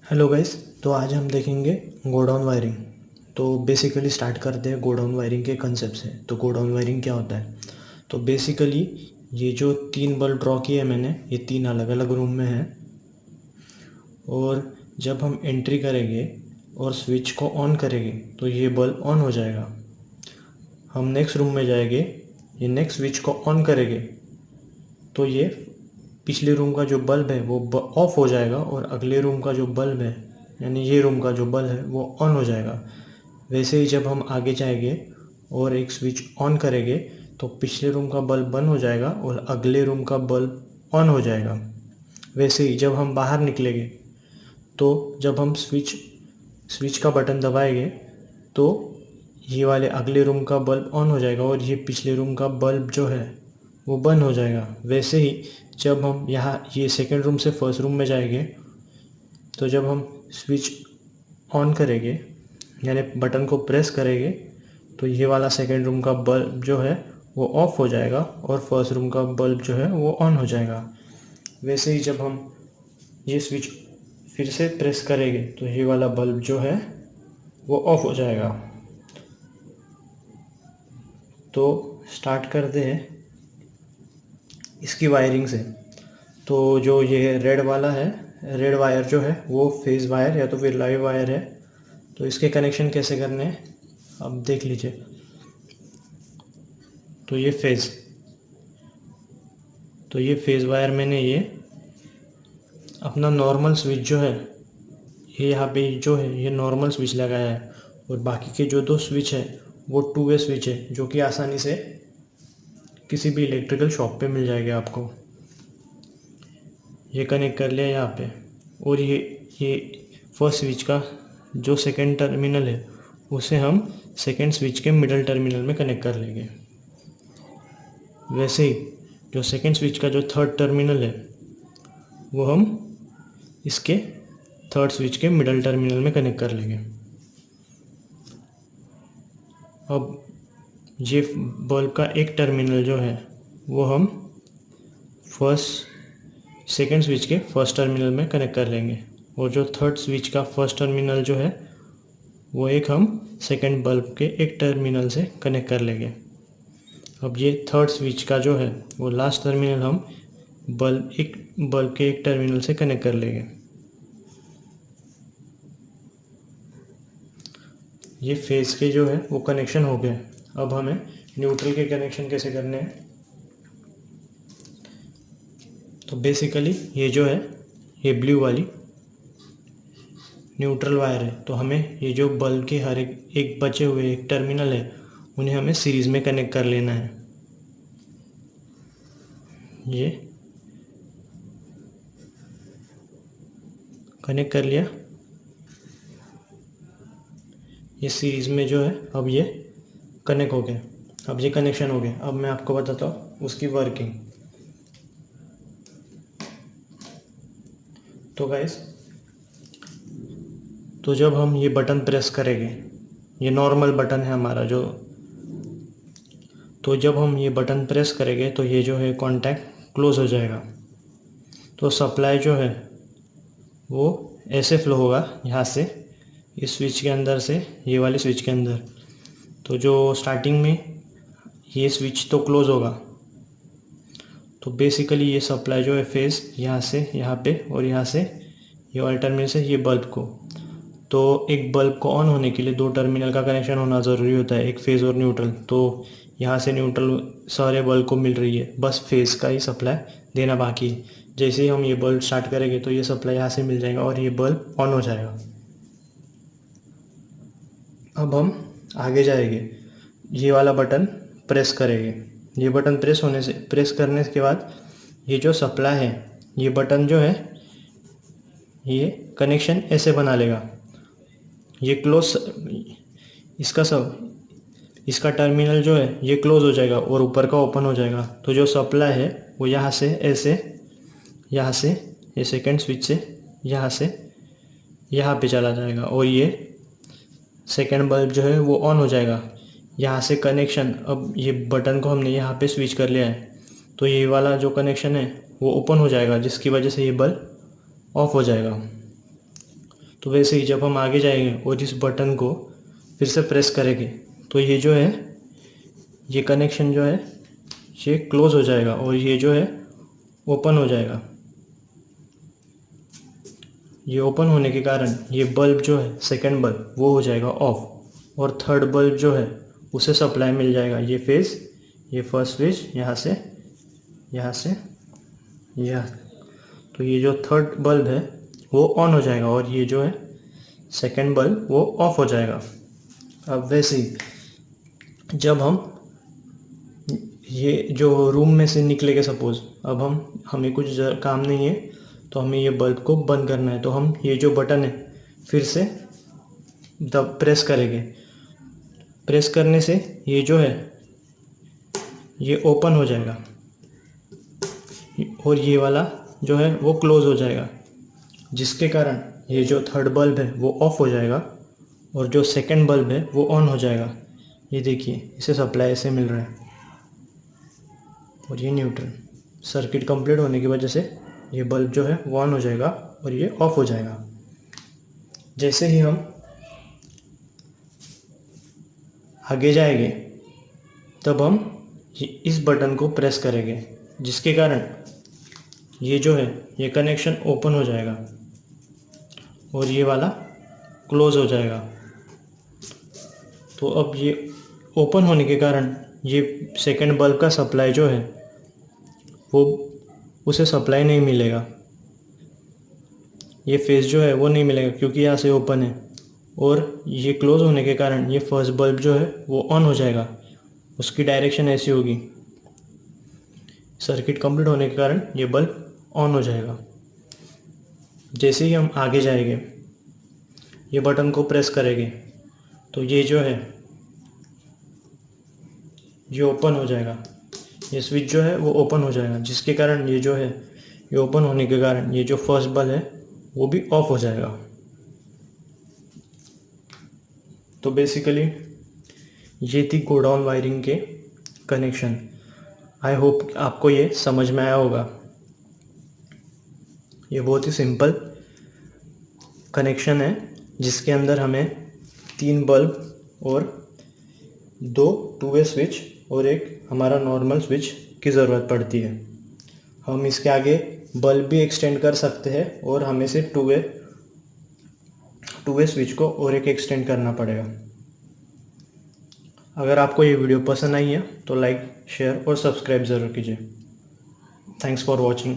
Hello guys. तो आज हम देखेंगे गोडाउन वायरिंग। तो बेसिकली स्टार्ट करते हैं गोडाउन वायरिंग के कंसेप्ट से। तो गोडाउन वायरिंग क्या होता है? तो बेसिकली ये जो 3 बल्ब ड्रॉ किए हैं मैंने, ये 3 अलग अलग रूम में हैं। और जब हम एंट्री करेंगे और स्विच को ऑन करेंगे तो ये बल्ब ऑन हो जाएगा। हम नेक्स्ट रूम में जाएंगे, ये नेक्स्ट स्विच को ऑन करेंगे तो ये पिछले रूम का जो बल्ब है वो ऑफ हो जाएगा, और अगले रूम का जो बल्ब है यानी ये रूम का जो बल्ब है वो ऑन हो जाएगा। वैसे ही जब हम आगे जाएंगे और एक स्विच ऑन करेंगे तो पिछले रूम का बल्ब बंद हो जाएगा और अगले रूम का बल्ब ऑन हो जाएगा। वैसे ही जब हम बाहर निकलेंगे तो जब हम स्विच का बटन दबाएंगे तो ये वाले अगले रूम का बल्ब ऑन हो जाएगा और ये पिछले रूम का बल्ब जो है वो बंद हो जाएगा। वैसे ही जब हम यहाँ ये सेकेंड रूम से फर्स्ट रूम में जाएंगे तो जब हम स्विच ऑन करेंगे यानी बटन को प्रेस करेंगे तो ये वाला सेकेंड रूम का बल्ब जो है वो ऑफ हो जाएगा और फर्स्ट रूम का बल्ब जो है वो ऑन हो जाएगा। वैसे ही जब हम ये स्विच फिर से प्रेस करेंगे तो ये वाला बल्ब जो है वो ऑफ हो जाएगा। तो स्टार्ट करते हैं इसकी वायरिंग से। तो जो ये रेड वाला है, रेड वायर जो है वो फेज़ वायर या तो फिर लाइव वायर है। तो इसके कनेक्शन कैसे करने हैं अब देख लीजिए। तो ये फेज़ वायर मैंने ये अपना नॉर्मल स्विच जो है ये यहाँ पे जो है ये नॉर्मल स्विच लगाया है, और बाकी के जो 2 स्विच है वो 2 वे स्विच है जो कि आसानी से किसी भी इलेक्ट्रिकल शॉप पे मिल जाएगा आपको। ये कनेक्ट कर लिया यहाँ पे, और ये फर्स्ट स्विच का जो सेकंड टर्मिनल है उसे हम सेकंड स्विच के मिडल टर्मिनल में कनेक्ट कर लेंगे। वैसे ही जो सेकंड स्विच का जो थर्ड टर्मिनल है वो हम इसके थर्ड स्विच के मिडल टर्मिनल में कनेक्ट कर लेंगे। अब ये बल्ब का एक टर्मिनल जो है वो हम सेकेंड स्विच के फर्स्ट टर्मिनल में कनेक्ट कर लेंगे, और जो थर्ड स्विच का फर्स्ट टर्मिनल जो है वो एक हम सेकेंड बल्ब के एक टर्मिनल से कनेक्ट कर लेंगे। अब ये थर्ड स्विच का जो है वो लास्ट टर्मिनल हम बल्ब के एक टर्मिनल से कनेक्ट कर लेंगे। ये फेज़ के जो है वो कनेक्शन हो गए। अब हमें न्यूट्रल के कनेक्शन कैसे करने हैं? तो बेसिकली ये जो है ये ब्लू वाली न्यूट्रल वायर है। तो हमें ये जो बल्ब के हर एक बचे हुए एक टर्मिनल है उन्हें हमें सीरीज़ में कनेक्ट कर लेना है। ये कनेक्ट कर लिया, ये सीरीज़ में जो है अब ये कनेक्ट हो गया। अब ये कनेक्शन हो गया। अब मैं आपको बताता हूँ उसकी वर्किंग। तो गाइस, तो जब हम ये बटन प्रेस करेंगे, ये नॉर्मल बटन है हमारा तो जब हम ये बटन प्रेस करेंगे तो ये जो है कॉन्टैक्ट क्लोज हो जाएगा। तो सप्लाई जो है वो ऐसे फ्लो होगा यहाँ से इस स्विच के अंदर से ये वाले स्विच के अंदर। तो जो स्टार्टिंग में ये स्विच तो क्लोज होगा, तो बेसिकली ये सप्लाई जो है फेज़ यहाँ से यहाँ पे और यहाँ से ये वाले टर्मिनल से ये बल्ब को। तो एक बल्ब को ऑन होने के लिए 2 टर्मिनल का कनेक्शन होना ज़रूरी होता है, एक फेज़ और न्यूट्रल। तो यहाँ से न्यूट्रल सारे बल्ब को मिल रही है, बस फेज़ का ही सप्लाई देना बाकी है। जैसे ही हम ये बल्ब स्टार्ट करेंगे तो ये सप्लाई यहाँ से मिल जाएगा और ये बल्ब ऑन हो जाएगा। अब हम आगे जाएंगे, ये वाला बटन प्रेस करेंगे। ये बटन प्रेस करने के बाद ये जो सप्लाई है ये बटन जो है ये कनेक्शन ऐसे बना लेगा। ये इसका टर्मिनल जो है ये क्लोज हो जाएगा और ऊपर का ओपन हो जाएगा। तो जो सप्लाई है वो यहाँ से ये सेकंड स्विच से यहाँ पे चला जाएगा, और ये सेकंड बल्ब जो है वो ऑन हो जाएगा। यहाँ से कनेक्शन, अब ये बटन को हमने यहाँ पे स्विच कर लिया है तो ये वाला जो कनेक्शन है वो ओपन हो जाएगा, जिसकी वजह से ये बल्ब ऑफ हो जाएगा। तो वैसे ही जब हम आगे जाएंगे और इस बटन को फिर से प्रेस करेंगे तो ये जो है ये कनेक्शन जो है ये क्लोज हो जाएगा और ये जो है ओपन हो जाएगा। ये ओपन होने के कारण ये बल्ब जो है सेकंड बल्ब वो हो जाएगा ऑफ और थर्ड बल्ब जो है उसे सप्लाई मिल जाएगा। ये फेज, ये फर्स्ट फेज यहाँ से यह, तो ये जो थर्ड बल्ब है वो ऑन हो जाएगा और ये जो है सेकंड बल्ब वो ऑफ हो जाएगा। अब वैसे ही जब हम ये जो रूम में से निकलेंगे, सपोज़ अब हमें कुछ काम नहीं है तो हमें ये बल्ब को बंद करना है, तो हम ये जो बटन है फिर से दब प्रेस करेंगे। प्रेस करने से ये जो है ये ओपन हो जाएगा और ये वाला जो है वो क्लोज़ हो जाएगा, जिसके कारण ये जो थर्ड बल्ब है वो ऑफ हो जाएगा और जो सेकंड बल्ब है वो ऑन हो जाएगा। ये देखिए इसे सप्लाई ऐसे मिल रहा है और ये न्यूट्रल। सर्किट कंप्लीट होने की वजह से ये बल्ब जो है वो ऑन हो जाएगा और ये ऑफ हो जाएगा। जैसे ही हम आगे जाएंगे तब हम इस बटन को प्रेस करेंगे, जिसके कारण ये जो है ये कनेक्शन ओपन हो जाएगा और ये वाला क्लोज हो जाएगा। तो अब ये ओपन होने के कारण ये सेकंड बल्ब का सप्लाई जो है वो उसे सप्लाई नहीं मिलेगा, ये फेज जो है वो नहीं मिलेगा क्योंकि यहाँ से ओपन है और ये क्लोज होने के कारण ये फर्स्ट बल्ब जो है वो ऑन हो जाएगा। उसकी डायरेक्शन ऐसी होगी, सर्किट कंप्लीट होने के कारण ये बल्ब ऑन हो जाएगा। जैसे ही हम आगे जाएंगे ये बटन को प्रेस करेंगे तो ये जो है ये ओपन हो जाएगा, ये स्विच जो है वो ओपन हो जाएगा, जिसके कारण ये जो है ये ओपन होने के कारण ये जो फर्स्ट बल्ब है वो भी ऑफ हो जाएगा। तो बेसिकली ये थी गोडाउन वायरिंग के कनेक्शन। आई होप आपको ये समझ में आया होगा। ये बहुत ही सिंपल कनेक्शन है जिसके अंदर हमें 3 बल्ब और 2 टू वे स्विच और एक हमारा नॉर्मल स्विच की ज़रूरत पड़ती है। हम इसके आगे बल्ब भी एक्सटेंड कर सकते हैं और हमें से टू वे स्विच को और एक एक्सटेंड करना पड़ेगा। अगर आपको ये वीडियो पसंद आई है तो लाइक, शेयर और सब्सक्राइब ज़रूर कीजिए। Thanks for watching.